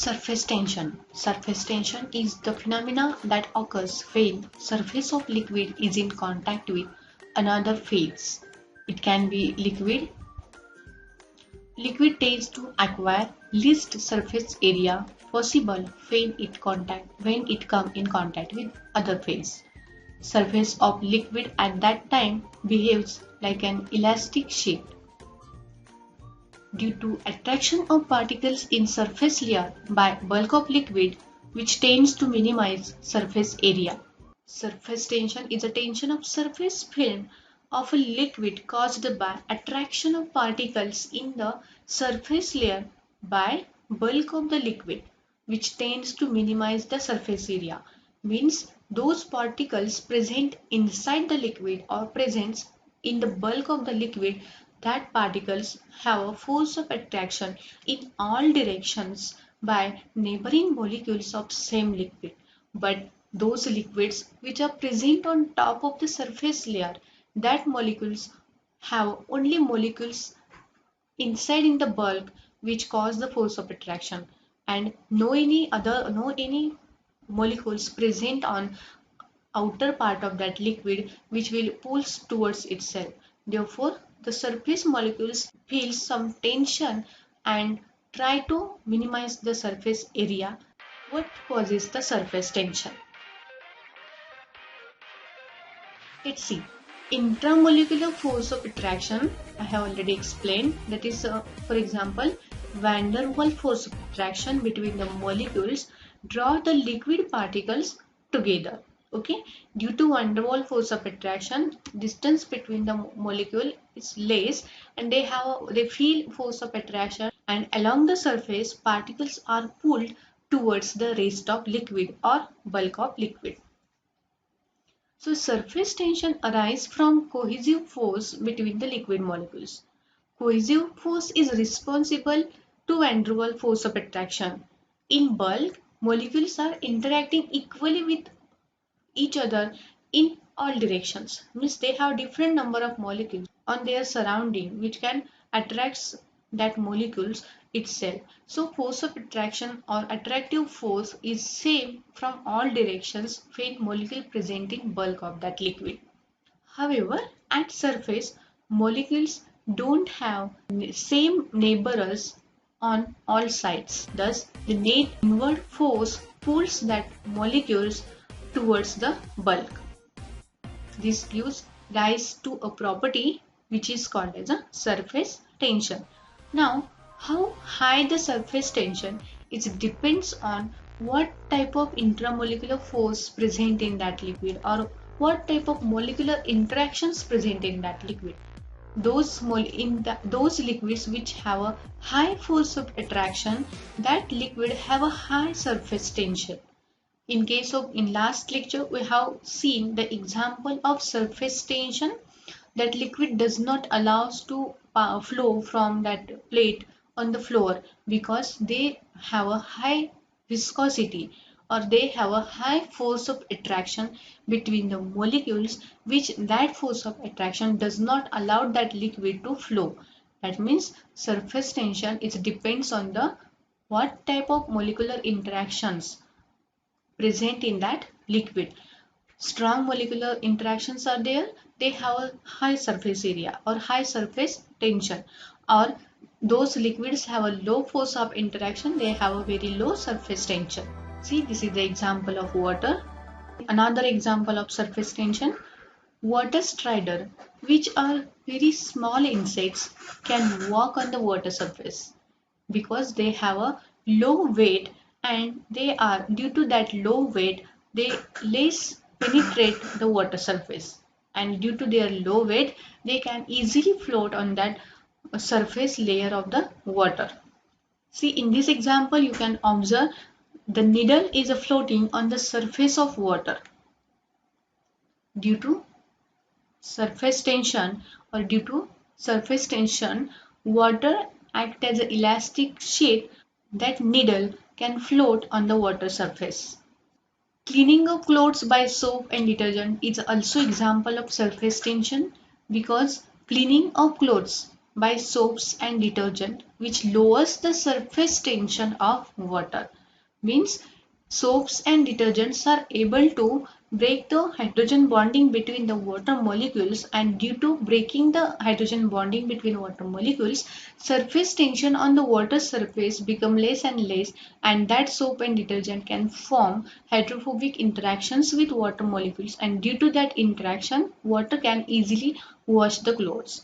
Surface tension. Surface tension is the phenomena that occurs when surface of liquid is in contact with another phase. It can be liquid. Liquid tends to acquire least surface area possible when it come in contact with other phase. Surface of liquid at that time behaves like an elastic sheet. Due to attraction of particles in surface layer by bulk of liquid, which tends to minimize surface area. Surface tension is a tension of surface film of a liquid caused by attraction of particles in the surface layer by bulk of the liquid, which tends to minimize the surface area. Means those particles present inside the liquid or present in the bulk of the liquid, that particles have a force of attraction in all directions by neighboring molecules of same liquid. But those liquids which are present on top of the surface layer, that molecules have only molecules inside in the bulk which cause the force of attraction, and no any molecules present on outer part of that liquid which will pull towards itself. Therefore, the surface molecules feel some tension and try to minimize the surface area. What causes the surface tension? Let's see. Intramolecular force of attraction, I have already explained. That is, for example, van der Waals force of attraction between the molecules draw the liquid particles together. Okay, due to van der Waals force of attraction, distance between the molecule is less, and they feel force of attraction, and along the surface, particles are pulled towards the rest of liquid or bulk of liquid. So surface tension arises from cohesive force between the liquid molecules. Cohesive force is responsible to van der Waals force of attraction. In bulk, molecules are interacting equally with each other in all directions. Means they have different number of molecules on their surrounding which can attract that molecules itself. So force of attraction or attractive force is same from all directions when molecule present in bulk of that liquid. However, at surface, molecules don't have same neighbors on all sides. Thus, the net inward force pulls that molecules towards the bulk. This gives rise to a property which is called as a surface tension. Now, how high the surface tension is depends on what type of intramolecular force present in that liquid or what type of molecular interactions present in that liquid. Those liquids which have a high force of attraction, that liquid have a high surface tension. In last lecture, we have seen the example of surface tension, that liquid does not allow us to flow from that plate on the floor because they have a high viscosity or they have a high force of attraction between the molecules, which that force of attraction does not allow that liquid to flow. That means surface tension depends on the what type of molecular interactions present in that liquid. Strong molecular interactions are there, they have a high surface area or high surface tension, or those liquids have a low force of interaction, they have a very low surface tension. See, this is the example of water. Another example of surface tension, water strider, which are very small insects, can walk on the water surface because they have a low weight, and they are due to that low weight they less penetrate the water surface, and due to their low weight they can easily float on that surface layer of the water. See, in this example you can observe the needle is floating on the surface of water. Due to surface tension water acts as an elastic sheet, that needle can float on the water surface. Cleaning of clothes by soap and detergent is also example of surface tension, because cleaning of clothes by soaps and detergent which lowers the surface tension of water. Means soaps and detergents are able to break the hydrogen bonding between the water molecules, and due to breaking the hydrogen bonding between water molecules, surface tension on the water surface become less and less, and that soap and detergent can form hydrophobic interactions with water molecules, and due to that interaction water can easily wash the clothes.